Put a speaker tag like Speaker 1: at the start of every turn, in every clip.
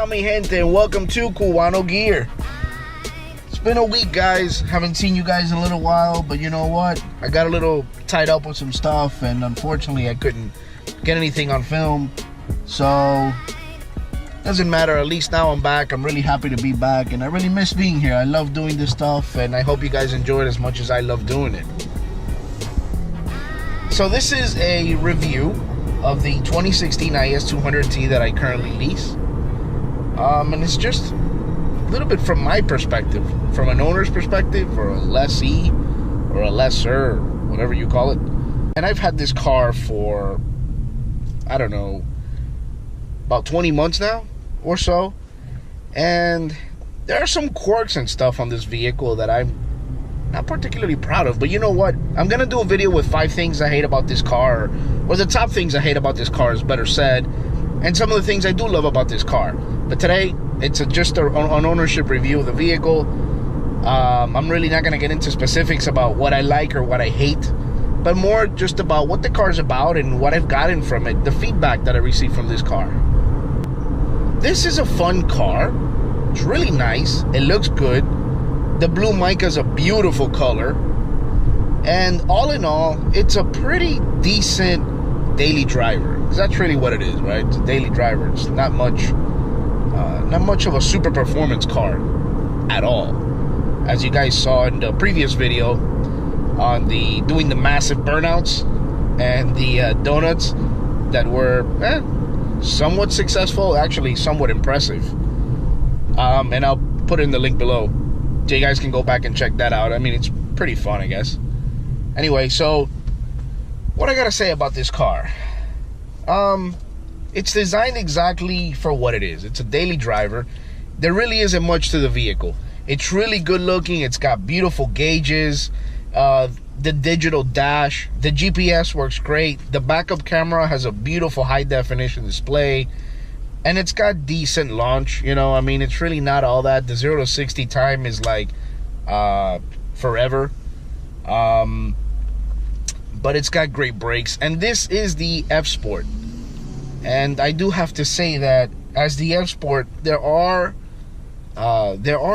Speaker 1: Burnout, mi gente, and welcome to CubanoGear. It's been a week, guys. Haven't seen you guys in a little while, but you know what? I got a little tied up with some stuff, and unfortunately, I couldn't get anything on film. So, doesn't matter. At least now I'm back. I'm really happy to be back, and I really miss being here. I love doing this stuff, and I hope you guys enjoy it as much as I love doing it. So this is a review of the 2016 IS200T that I currently lease. And it's just a little bit from my perspective, from an owner's perspective, or a lessee, or a lessor, whatever you call it. And I've had this car for, I don't know, about 20 months now, or so. And there are some quirks and stuff on this vehicle that I'm not particularly proud of. But you know what? I'm going to do a video with 5 things I hate about this car, or the top things I hate about this car is better said, and some of the things I do love about this car. But today, it's just an ownership review of the vehicle. I'm really not going to get into specifics about what I like or what I hate, but more just about what the car is about and what I've gotten from it, the feedback that I received from this car. This is a fun car. It's really nice. It looks good. The blue mica is a beautiful color. And all in all, it's a pretty decent daily driver. Because that's really what it is, right? It's a daily driver. It's not much of a super performance car at all. As you guys saw in the previous video on doing the massive burnouts and the donuts that were somewhat successful, actually somewhat impressive. And I'll put in the link below so you guys can go back and check that out. I mean, it's pretty fun, I guess. Anyway, so what I gotta say about this car? It's designed exactly for what it is. It's a daily driver. There really isn't much to the vehicle. It's really good looking. It's got beautiful gauges. The digital dash. The GPS works great. The backup camera has a beautiful high definition display. And it's got decent launch. You know, I mean, it's really not all that. The 0 to 60 time is like forever. But it's got great brakes. And this is the F-Sport. And I do have to say that as the F-Sport, there are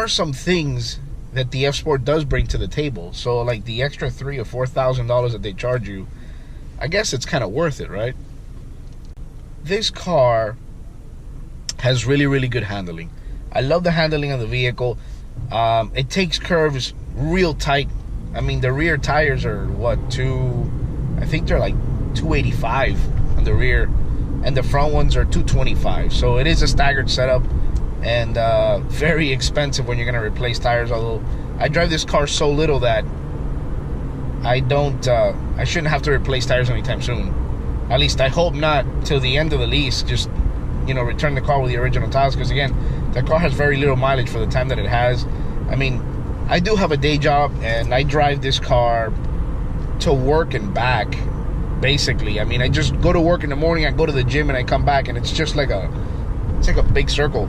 Speaker 1: some things that the F-Sport does bring to the table. So like the extra $3,000 or $4,000 that they charge you, I guess it's kind of worth it, right? This car has really, really good handling. I love the handling of the vehicle. It takes curves real tight. I mean, the rear tires are what, I think they're like 285 on the rear, and the front ones are 225. So it is a staggered setup, and very expensive when you're gonna replace tires. Although I drive this car so little that I shouldn't have to replace tires anytime soon. At least I hope not till the end of the lease. Just, you know, return the car with the original tires, because again, the car has very little mileage for the time that it has. I mean, I do have a day job, and I drive this car to work and back, basically. I mean, I just go to work in the morning, I go to the gym, and I come back, and it's just like it's like a big circle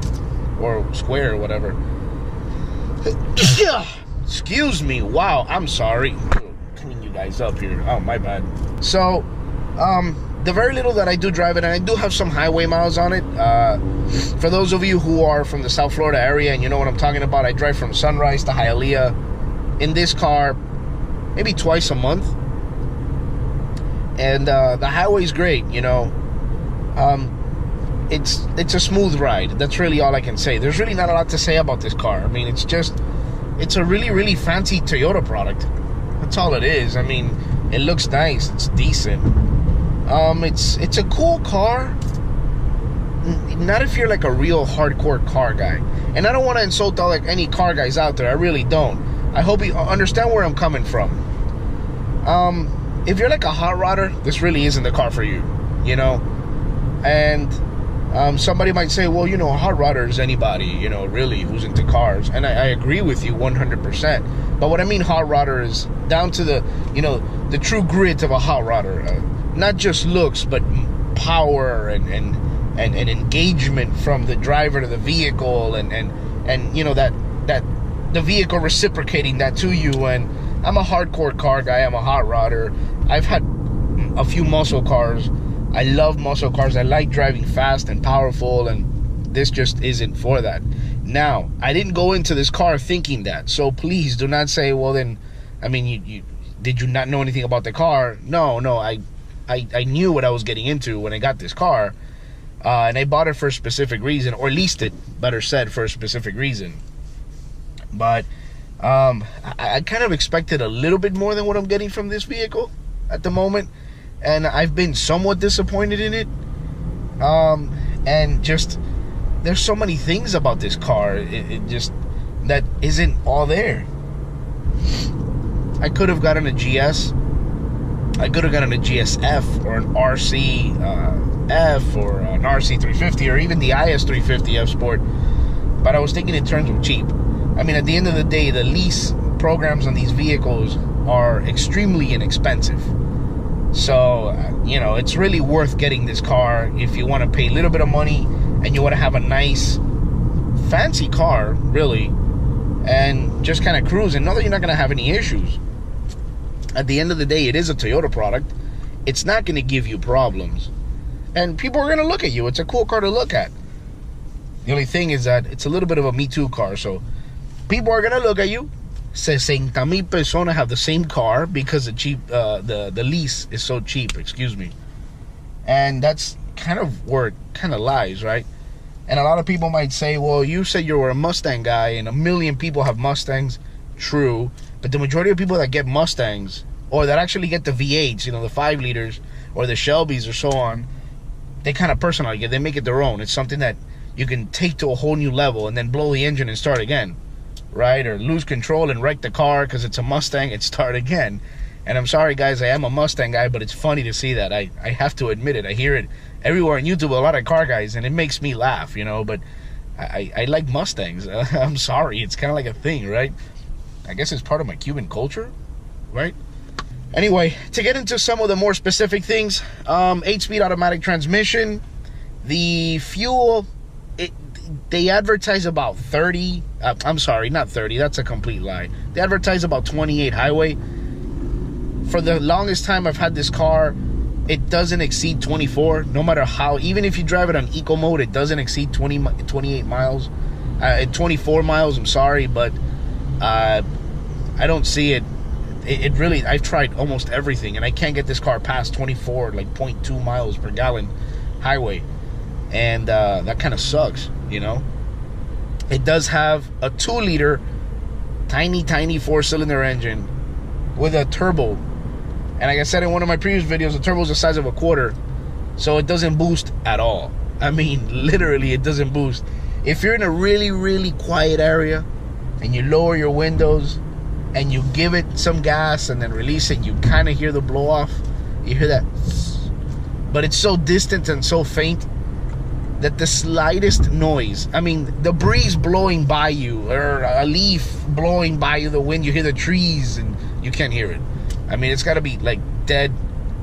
Speaker 1: or square or whatever. Excuse me. Wow, I'm sorry. Clean you guys up here. Oh, my bad. So, the very little that I do drive it, and I do have some highway miles on it. For those of you who are from the South Florida area and you know what I'm talking about, I drive from Sunrise to Hialeah in this car maybe twice a month. And the highway's great, you know. It's a smooth ride. That's really all I can say. There's really not a lot to say about this car. I mean, it's a really, really fancy Toyota product. That's all it is. I mean, it looks nice. It's decent. It's a cool car. Not if you're like a real hardcore car guy. And I don't want to insult any car guys out there. I really don't. I hope you understand where I'm coming from. If you're like a hot rodder, this really isn't the car for you, you know. And somebody might say, well, you know, a hot rodder is anybody, you know, really, who's into cars. And I agree with you 100%. But what I mean hot rodder is down to the, you know, the true grit of a hot rodder. Not just looks, but power and engagement from the driver to the vehicle, and you know, that the vehicle reciprocating that to you. And I'm a hardcore car guy. I'm a hot rodder. I've had a few muscle cars. I love muscle cars. I like driving fast and powerful, and this just isn't for that. Now, I didn't go into this car thinking that, so please do not say, well then, I mean, you did you not know anything about the car? No, I knew what I was getting into when I got this car, and I bought it for a specific reason, or leased it, better said, for a specific reason. But I kind of expected a little bit more than what I'm getting from this vehicle at the moment, and I've been somewhat disappointed in it. And just, there's so many things about this car, it just, that isn't all there. I could have gotten a GS, I could have gotten a GSF, or an RC F, or an RC 350, or even the IS 350 F Sport, but I was thinking in terms of cheap. I mean, at the end of the day, the lease programs on these vehicles are extremely inexpensive. So, you know, it's really worth getting this car if you want to pay a little bit of money and you want to have a nice, fancy car, really, and just kind of cruise and know that you're not going to have any issues. At the end of the day, it is a Toyota product. It's not going to give you problems. And people are going to look at you. It's a cool car to look at. The only thing is that it's a little bit of a Me Too car, so people are going to look at you. 60,000 personas have the same car because the lease is so cheap, excuse me. And that's kind of where it kind of lies, right? And a lot of people might say, well, you said you were a Mustang guy and a million people have Mustangs. True, but the majority of people that get Mustangs, or that actually get the V8s, you know, the 5 liters, or the Shelbys or so on, they kind of personalize it. They make it their own. It's something that you can take to a whole new level and then blow the engine and start again, right? Or lose control and wreck the car because it's a Mustang and start again. And I'm sorry, guys, I am a Mustang guy, but it's funny to see that. I have to admit it. I hear it everywhere on YouTube, a lot of car guys, and it makes me laugh, you know, but I like Mustangs. I'm sorry. It's kind of like a thing, right? I guess it's part of my Cuban culture, right? Anyway, to get into some of the more specific things, 8-speed automatic transmission, the fuel, they advertise about 30, I'm sorry, not 30, that's a complete lie. They advertise about 28 highway. For the longest time I've had this car, it doesn't exceed 24, no matter how, even if you drive it on eco mode, it doesn't exceed 28 miles, 24 miles, I'm sorry, but I don't see it. It really, I've tried almost everything, and I can't get this car past 24, like 0.2 miles per gallon highway. And that kind of sucks, you know. It does have a 2-liter, tiny 4-cylinder engine with a turbo. And like I said in one of my previous videos, the turbo is the size of a quarter, so it doesn't boost at all. I mean, literally, it doesn't boost. If you're in a really quiet area and you lower your windows and you give it some gas and then release it, you kind of hear the blow off. You hear that, but it's so distant and so faint that the slightest noise, I mean, the breeze blowing by you, or a leaf blowing by you, the wind, you hear the trees and you can't hear it. I mean, it's got to be like dead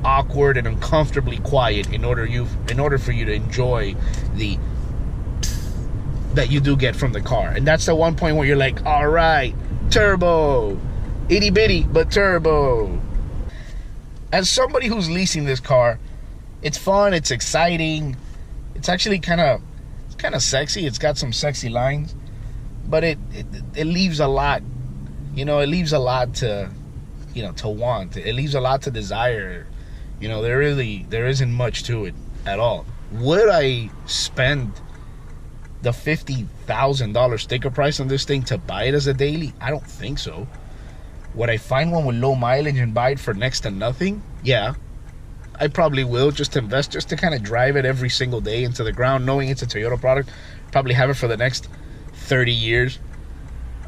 Speaker 1: awkward and uncomfortably quiet in order for you to enjoy the that you do get from the car. And that's the one point where you're like, all right, turbo, itty bitty, but turbo. As somebody who's leasing this car, it's fun, it's exciting, it's actually kind of sexy. It's got some sexy lines, but it leaves a lot, you know, it leaves a lot to, you know, to want. It leaves a lot to desire. You know, there isn't much to it at all. Would I spend the $50,000 sticker price on this thing to buy it as a daily? I don't think so. Would I find one with low mileage and buy it for next to nothing? Yeah, I probably will, just to invest, just to kind of drive it every single day into the ground, knowing it's a Toyota product. Probably have it for the next 30 years.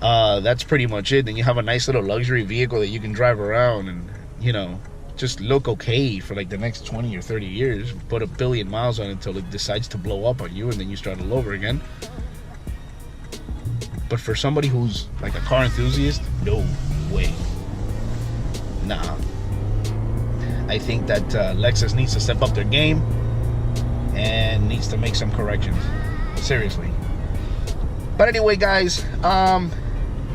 Speaker 1: That's pretty much it. Then you have a nice little luxury vehicle that you can drive around and, you know, just look okay for like the next 20 or 30 years. Put 1 billion miles on it until it decides to blow up on you, and then you start all over again. But for somebody who's like a car enthusiast, no way. Nah. I think that Lexus needs to step up their game and needs to make some corrections. Seriously. But anyway, guys,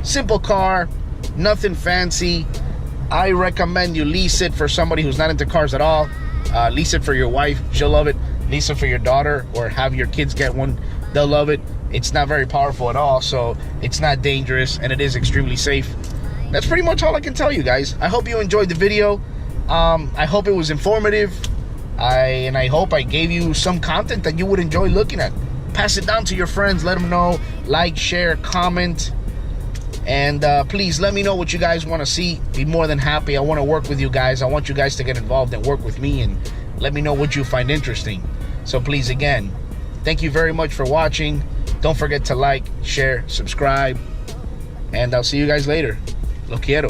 Speaker 1: simple car, nothing fancy. I recommend you lease it for somebody who's not into cars at all. Lease it for your wife, she'll love it. Lease it for your daughter, or have your kids get one. they'll love it. It's not very powerful at all, so it's not dangerous, and it is extremely safe. That's pretty much all I can tell you guys. I hope you enjoyed the video. I hope it was informative. I hope I gave you some content that you would enjoy looking at. Pass it down to your friends. Let them know. Like, share, comment. And please let me know what you guys want to see. Be more than happy. I want to work with you guys. I want you guys to get involved and work with me, and let me know what you find interesting. So please, again, thank you very much for watching. Don't forget to like, share, subscribe, and I'll see you guys later. Lo quiero.